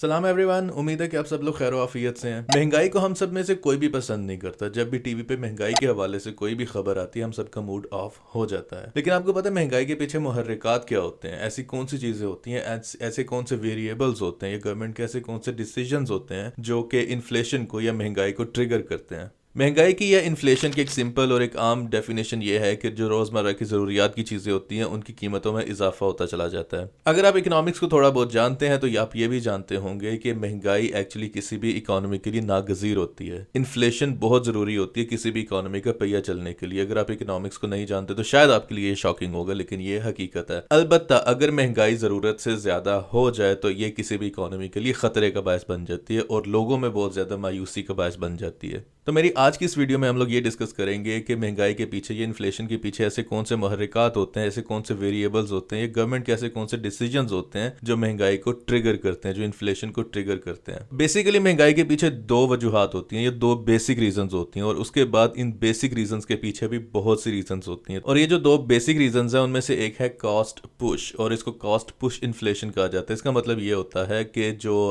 सलाम एवरीवन। उम्मीद है कि आप सब लोग खैर आफियत से हैं। महंगाई को हम सब में से कोई भी पसंद नहीं करता। जब भी टीवी पे महंगाई के हवाले से कोई भी खबर आती है हम सबका मूड ऑफ हो जाता है। लेकिन आपको पता है महंगाई के पीछे मुहर्रिकात क्या होते हैं? ऐसी कौन सी चीजें होती हैं, ऐसे कौन से वेरिएबल्स होते हैं या गवर्नमेंट के ऐसे कौन से डिसीजंस होते हैं जो कि इन्फ्लेशन को या महंगाई को ट्रिगर करते हैं? महंगाई की या इन्फ्लेशन की एक सिंपल और एक आम डेफिनेशन ये है कि जो रोज़मर्रा की ज़रूरियात की चीज़ें होती हैं उनकी कीमतों में इजाफा होता चला जाता है। अगर आप इकोनॉमिक्स को थोड़ा बहुत जानते हैं तो आप ये भी जानते होंगे कि महंगाई एक्चुअली किसी भी इकोनॉमी के लिए नागज़ीर होती है। इन्फ्लेशन बहुत ज़रूरी होती है किसी भी इकोनॉमी का पहिया चलने के लिए। अगर आप इकोनॉमिक्स को नहीं जानते तो शायद आपके लिए शॉकिंग होगा, लेकिन ये हकीकत है। अलबत्ता अगर महंगाई ज़रूरत से ज़्यादा हो जाए तो ये किसी भी इकोनॉमी के लिए ख़तरे का बायस बन जाती है और लोगों में बहुत ज़्यादा मायूसी का बायस बन जाती है। तो मेरी आज की इस वीडियो में हम लोग ये डिस्कस करेंगे कि महंगाई के पीछे या इन्फ्लेशन के पीछे ऐसे कौन से मुहर्रिकात होते हैं, ऐसे कौन से वेरिएबल्स होते हैं, या गवर्नमेंट के ऐसे कौन से डिसीजंस होते हैं जो महंगाई को ट्रिगर करते हैं, जो इन्फ्लेशन को ट्रिगर करते हैं। बेसिकली महंगाई के पीछे दो वजूहात होती हैं, ये दो बेसिक रीजंस होती हैं और उसके बाद इन बेसिक रीजंस के पीछे भी बहुत सी रीजंस होती हैं। और ये जो दो बेसिक रीजंस हैं उनमें से एक है कॉस्ट पुश, और इसको कॉस्ट पुश इन्फ्लेशन कहा जाता है। इसका मतलब ये होता है कि जो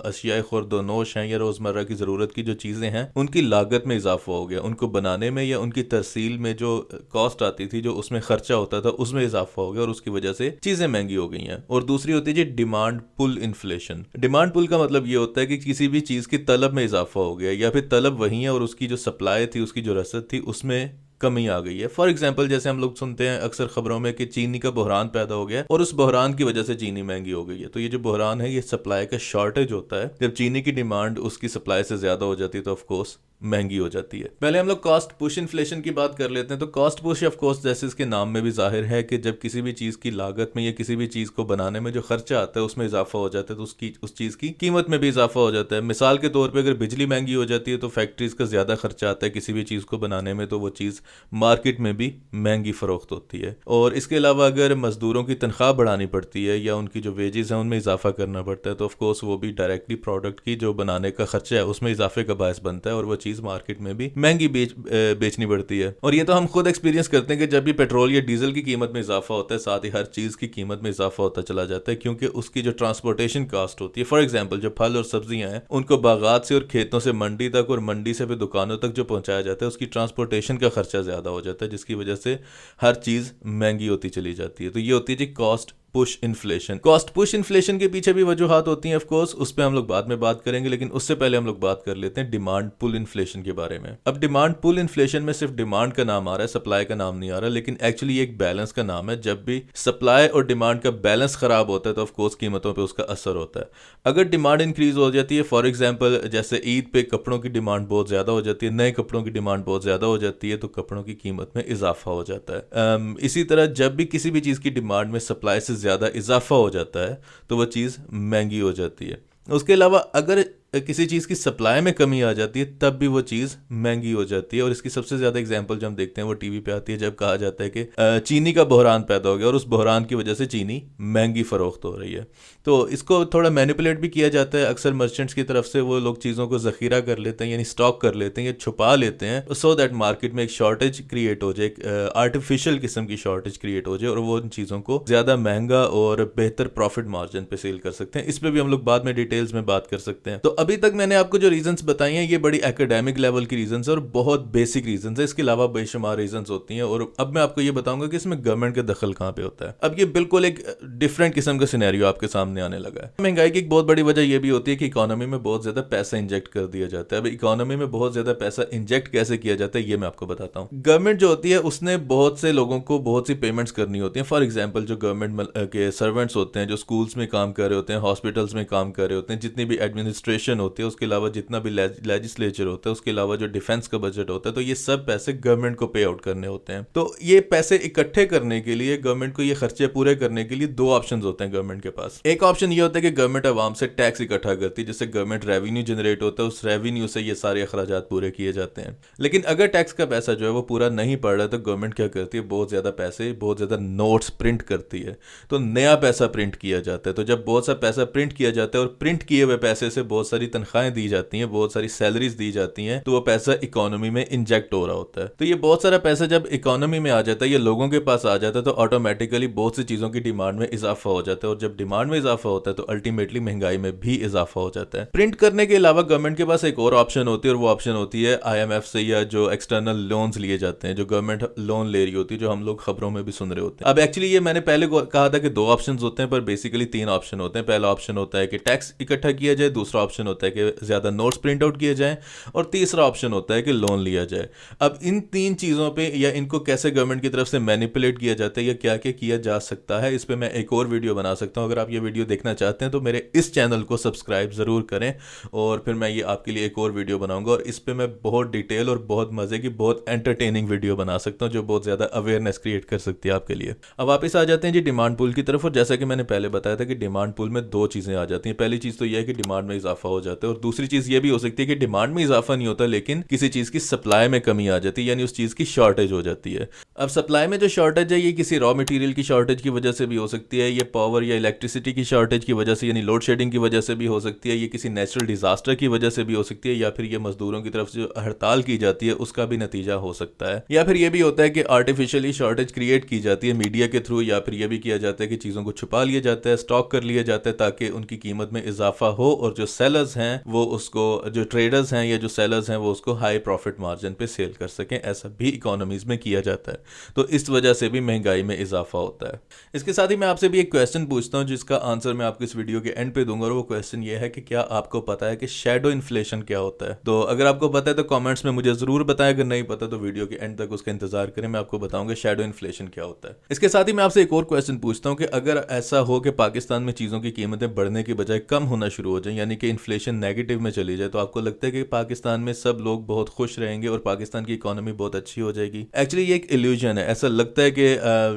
अशिया खुर्दोनोश हैं या रोजमर्रा की जरूरत की जो चीजें हैं उनकी लागत में इजाफा हो गया, उनको बनाने में या उनकी तरसील में जो कॉस्ट आती थी, जो उसमें खर्चा होता था, उसमें इजाफा हो गया और उसकी वजह से चीजें महंगी हो गई हैं। और दूसरी होती है जी demand pull inflation. Demand pull का मतलब ये होता है कि किसी भी चीज की तलब में इजाफा हो गया या फिर तलब वही है और उसकी जो सप्लाई थी, उसकी जो रसद थी, उसमें कमी आ गई है। फॉर एग्जाम्पल जैसे हम लोग सुनते हैं अक्सर खबरों में कि चीनी का बहरान पैदा हो गया और उस बहरान की वजह से चीनी महंगी हो गई है। तो ये जो बहरान है ये सप्लाई का शॉर्टेज होता है। जब चीनी की डिमांड उसकी सप्लाई से ज्यादा हो जाती है तो ऑफकोर्स महंगी हो जाती है। पहले हम लोग कॉस्ट पुश इन्फ्लेशन की बात कर लेते हैं। तो कॉस्ट पुश ऑफ कोर्स जैसे इसके नाम में भी जाहिर है कि जब किसी भी चीज की लागत में या किसी भी चीज को बनाने में जो खर्चा आता है उसमें इजाफा हो जाता है तो उस चीज की कीमत में भी इजाफा हो जाता है। मिसाल के तौर पर अगर बिजली महंगी हो जाती है तो फैक्ट्रीज का ज्यादा खर्चा आता है किसी भी चीज को बनाने में, तो वो चीज मार्केट में भी महंगी फरोख्त होती है। और इसके अलावा अगर मजदूरों की तनख्वाह बढ़ानी पड़ती है या उनकी जो वेजेस हैं उनमें इजाफा करना पड़ता है तो ऑफकोर्स वो भी डायरेक्टली प्रोडक्ट की जो बनाने का खर्चा है उसमें इजाफे का बायस बनता है और वो चीज मार्केट में भी महंगी बेचनी पड़ती है। और ये तो हम खुद एक्सपीरियंस करते हैं कि जब भी पेट्रोल या डीजल की कीमत में इजाफा होता है साथ ही हर चीज की कीमत में इजाफा होता चला जाता है, क्योंकि उसकी जो ट्रांसपोर्टेशन कॉस्ट होती है, फॉर एग्जांपल जो फल और सब्जियां हैं उनको बागात से और खेतों से मंडी तक और मंडी से फिर दुकानों तक जो पहुंचाया जाता है उसकी ट्रांसपोर्टेशन का खर्चा ज्यादा हो जाता है, जिसकी वजह से हर चीज महंगी होती चली जाती है। तो ये होती है जी cost push inflation. Cost push inflation के पीछे भी वजूहात होती हैं ऑफ कोर्स, उस पर हम लोग बाद में बात करेंगे, लेकिन उससे पहले हम लोग बात कर लेते हैं डिमांड पुल इन्फ्लेशन के बारे में। अब डिमांड पुल इन्फ्लेशन में सिर्फ डिमांड का नाम आ रहा है, सप्लाई का नाम नहीं आ रहा, लेकिन एक्चुअली ये एक बैलेंस का नाम है। जब भी सप्लाई और डिमांड का बैलेंस खराब होता है तो ऑफ कोर्स कीमतों पर उसका असर होता है। अगर डिमांड इंक्रीज हो जाती है, फॉर एग्जाम्पल जैसे ईद पे कपड़ों की डिमांड बहुत ज्यादा हो जाती है, नए कपड़ों की डिमांड बहुत ज्यादा हो जाती है, तो कपड़ों की कीमत में इजाफा हो जाता है। इसी तरह जब भी किसी भी चीज की डिमांड में सप्लाई से ज्यादा इजाफा हो जाता है तो वह चीज़ महंगी हो जाती है। उसके अलावा अगर किसी चीज़ की सप्लाई में कमी आ जाती है तब भी वो चीज़ महंगी हो जाती है। और इसकी सबसे ज़्यादा एग्जांपल जो हम देखते हैं वो टीवी पे आती है जब कहा जाता है कि चीनी का बहरान पैदा हो गया और उस बहरान की वजह से चीनी महंगी फरोख्त हो रही है। तो इसको थोड़ा मैनिपुलेट भी किया जाता है अक्सर मर्चेंट्स की तरफ से। वो लोग चीज़ों को ज़ख़ीरा कर लेते हैं, यानी स्टॉक कर लेते हैं या छुपा लेते हैं, सो दैट मार्केट में एक शॉर्टेज क्रिएट हो जाए, एक आर्टिफिशियल किस्म की शॉर्टेज क्रिएट हो जाए और वो उन चीज़ों को ज़्यादा महंगा और बेहतर प्रॉफिट मार्जिन पे सेल कर सकते हैं। इस पर भी हम लोग बाद में डिटेल्स में बात कर सकते हैं। तो अभी तक मैंने आपको जो रीजंस बताई हैं ये बड़ी एकेडमिक लेवल की रीजंस है और बहुत बेसिक रीजंस है। इसके अलावा बेशुमार रीजंस होती हैं और अब मैं आपको ये बताऊंगा कि इसमें गवर्नमेंट का दखल कहाँ पे होता है। अब ये बिल्कुल एक डिफरेंट किस्म का सिनेरियो आपके सामने आने लगा है। महंगाई की एक बहुत बड़ी वजह यह भी होती है कि इकोनॉमी में बहुत ज्यादा पैसा इंजेक्ट कर दिया जाता है। अब इकोनॉमी में बहुत ज्यादा पैसा इंजेक्ट कैसे किया जाता है ये मैं आपको बताता हूँ। गवर्नमेंट जो होती है उसने बहुत से लोगों को बहुत सी पेमेंट्स करनी होती है। फॉर एग्जाम्पल जो गवर्नमेंट के सर्वेंट्स होते हैं, जो स्कूल्स में काम कर रहे होते हैं, हॉस्पिटल्स में काम कर रहे होते हैं, जितनी भी एडमिनिस्ट्रेशन होती है, उसके अलावा जितना भी लेजिस्लेचर होता है, उसके अलावा जो डिफेंस का बजट होता है, तो ये सब पैसे गवर्नमेंट को पे आउट करने होते हैं। तो ये पैसे इकट्ठे करने के लिए गवर्नमेंट को ये खर्चे पूरे करने के लिए दो ऑप्शंस होते हैं गवर्नमेंट के पास। एक ऑप्शन ये होता है कि गवर्नमेंट आवाम से टैक्स इकट्ठा करती है, जिससे गवर्नमेंट रेवेन्यू जनरेट होता है, उस रेवेन्यू से ये सारे अखराजात पूरे किए जाते हैं। लेकिन अगर टैक्स का पैसा जो है वो पूरा नहीं पड़ रहा तो गवर्नमेंट क्या करती है, बहुत ज्यादा पैसे, बहुत ज्यादा नोट्स प्रिंट करती है, तो नया पैसा प्रिंट किया जाता है। तो जब बहुत सा पैसा प्रिंट किया जाता है और प्रिंट किए हुए पैसे से बहुत सा सारी तनख्वाहें दी जाती हैं, बहुत सारी सैलरीज दी जाती हैं, तो वो पैसा इकोनॉमी में इंजेक्ट हो रहा होता है। तो ये बहुत सारा पैसा जब इकोनॉमी में आ जाता है, ये लोगों के पास आ जाता है, तो ऑटोमेटिकली बहुत सी चीज़ों की डिमांड में इजाफा हो जाता है, और जब डिमांड में इजाफा होता है तो अल्टीमेटली महंगाई में भी इजाफा हो जाता है। प्रिंट करने के अलावा गवर्नमेंट के पास एक और ऑप्शन होती है, और वो ऑप्शन होती है IMF से या जो एक्सटर्नल लोन्स लिए जाते हैं, जो गवर्नमेंट लोन ले रही होती है, जो हम लोग खबरों में भी सुन रहे होते हैं। अब एक्चुअली ये मैंने पहले कहा था कि 2 ऑप्शन होते हैं, पर बेसिकली 3 ऑप्शन होते हैं। पहला ऑप्शन होता है कि टैक्स इकट्ठा किया जाए, दूसरा ऑप्शन होता है कि ज्यादा नोट्स प्रिंट आउट किए जाएं, और तीसरा ऑप्शन होता है कि लोन लिया जाए। अब इन 3 चीजों पे या इनको कैसे गवर्नमेंट की तरफ से मैनिपुलेट किया जाता है या क्या क्या किया जा सकता है, इस पे मैं एक और वीडियो बना सकता हूं। अगर आप ये वीडियो देखना चाहते हैं तो मेरे इस चैनल को सब्सक्राइब जरूर करें, और फिर मैं ये आपके लिए एक और वीडियो बनाऊंगा, और इस पे मैं बहुत डिटेल और बहुत मजे की, बहुत एंटरटेनिंग वीडियो बना सकता हूं, जो बहुत ज्यादा अवेयरनेस क्रिएट कर सकती है आपके लिए। अब वापस आ जाते हैं जी डिमांड पूल की तरफ, और जैसा कि मैंने पहले बताया था कि डिमांड पूल में 2 चीजें आ जाती हैं। पहली चीज तो यह है कि डिमांड में इजाफा हो जाता है, और दूसरी चीज ये भी हो सकती है कि डिमांड में इजाफा नहीं होता, लेकिन किसी चीज की सप्लाई में कमी आ जाती है, यानी उस चीज की शॉर्टेज हो जाती है। अब सप्लाई में जो शॉर्टेज है, ये किसी रॉ मटेरियल की शॉर्टेज की वजह से भी हो सकती है, ये पावर या इलेक्ट्रिसिटी की शॉर्टेज की वजह से, यानी लोड शेडिंग की वजह से भी हो सकती है, ये किसी नेचुरल डिजास्टर की वजह से भी हो सकती है, या फिर ये मजदूरों की तरफ से जो हड़ताल की जाती है उसका भी नतीजा हो सकता है, या फिर ये भी होता है कि आर्टिफिशियली शॉर्टेज क्रिएट की जाती है मीडिया के थ्रू, या फिर यह भी किया जाता है कि चीज़ों को छुपा लिया जाता है, स्टॉक कर लिया जाता है, ताकि उनकी कीमत में इजाफा हो, और जो सेलर्स हैं वो उसको, जो ट्रेडर्स हैं या जो सेलर्स हैं वो उसको हाई प्रॉफिट मार्जिन पे सेल कर सकें। ऐसा भी इकोनॉमीज में किया जाता है, तो इस वजह से भी महंगाई में इजाफा होता है। इसके साथ ही मैं आपसे भी एक क्वेश्चन पूछता हूं, जिसका आंसर मैं आपको इस वीडियो के एंड पे दूंगा, और वो क्वेश्चन ये है कि क्या आपको पता है कि शैडो इन्फ्लेशन क्या होता है? तो अगर आपको पता है तो कमेंट्स में मुझे जरूर बताएं, अगर नहीं पता तो वीडियो के एंड तक उसका इंतजार करें, मैं आपको बताऊंगा शैडो इन्फ्लेशन क्या होता है। इसके साथ ही मैं आपसे एक और क्वेश्चन पूछता हूं कि अगर ऐसा हो कि पाकिस्तान में चीजों की कीमतें बढ़ने की बजाय कम होना शुरू हो जाए, यानी कि इन्फ्लेशन नेगेटिव में चली जाए, तो आपको लगता है कि पाकिस्तान में सब लोग बहुत खुश रहेंगे और पाकिस्तान की इकोनॉमी बहुत अच्छी हो जाएगी? एक्चुअली ये एक इल्यूजन है। ऐसा लगता है कि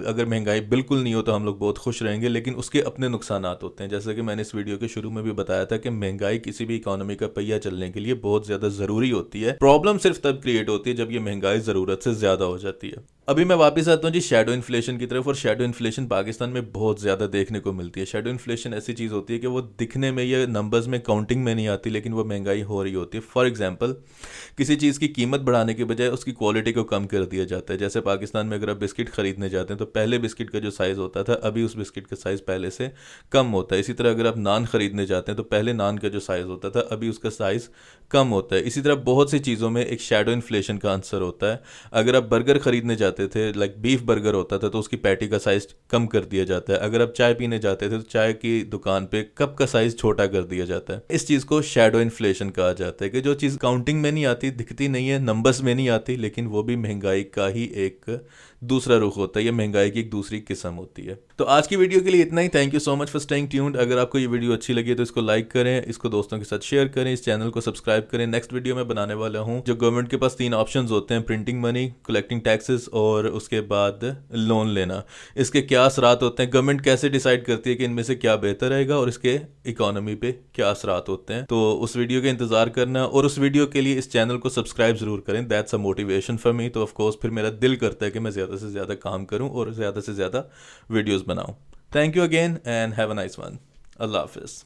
अगर महंगाई बिल्कुल नहीं हो तो हम लोग बहुत खुश रहेंगे, लेकिन उसके अपने नुकसान होते हैं। जैसे कि मैंने इस वीडियो के शुरू में भी बताया था कि महंगाई किसी भी इकोनॉमी का पहिया चलने के लिए बहुत ज्यादा जरूरी होती है। प्रॉब्लम सिर्फ तब क्रिएट होती है जब ये महंगाई जरूरत से ज्यादा हो जाती है। अभी मैं वापस आता हूँ जी शैडो इन्फ्लेशन की तरफ, और शैडो इन्फ्लेशन पाकिस्तान में बहुत ज्यादा देखने को मिलती है। शैडो इन्फ्लेशन ऐसी चीज होती है कि वो दिखने में या नंबर्स में, काउंटिंग में नहीं आती, लेकिन वो महंगाई हो रही होती है। फॉर एग्जांपल, किसी चीज की कीमत बढ़ाने के बजाय उसकी क्वालिटी को कम कर दिया जाता है। जैसे पाकिस्तान में अगर आप बिस्किट खरीदने जाते हैं तो पहले बिस्किट का जो साइज होता था, अभी उस बिस्किट का साइज पहले से कम होता है। इसी तरह अगर आप नान खरीदने जाते हैं तो पहले नान का जो साइज होता था, अभी उसका साइज कम होता है। इसी तरह बहुत सी चीज़ों में एक शैडो इन्फ्लेशन का आंसर होता है। अगर आप बर्गर खरीदने जाते थे, लाइक बीफ बर्गर होता था, तो उसकी पैटी का साइज कम कर दिया जाता है। अगर आप चाय पीने जाते थे तो चाय की दुकान पे कप का साइज छोटा कर दिया जाता है। इस चीज़ को शैडो इन्फ्लेशन कहा जाता है, कि जो चीज़ काउंटिंग में नहीं आती, दिखती नहीं है, नंबर्स में नहीं आती, लेकिन वो भी महंगाई का ही एक दूसरा रुख होता है। ये महंगाई की एक दूसरी किस्म होती है। तो आज की वीडियो के लिए इतना ही। Thank you so much for staying tuned. अगर आपको ये वीडियो अच्छी लगी तो इसको लाइक करें, इसको दोस्तों के साथ शेयर करें, इस चैनल को सब्सक्राइब करें। नेक्स्ट वीडियो में बनाने वाला हूँ जो गवर्नमेंट के पास 3 ऑप्शंस होते हैं, प्रिंटिंग मनी, कलेक्टिंग टैक्सेस और उसके बाद लोन लेना। इसके क्या असरात होते हैं, गवर्नमेंट कैसे डिसाइड करती है कि इनमें से क्या बेहतर रहेगा, और इसके इकोनॉमी पे क्या असरात होते हैं। तो उस वीडियो का इंतजार करना, और उस वीडियो के लिए इस चैनल को सब्सक्राइब जरूर करें। That's a motivation for me. तो ऑफ कोर्स फिर मेरा दिल करता है कि मैं ज़्यादा से ज़्यादा काम करूं और ज़्यादा से ज़्यादा वीडियोस बनाऊं। Thank you again and have a nice one. अल्लाह हाफिज़।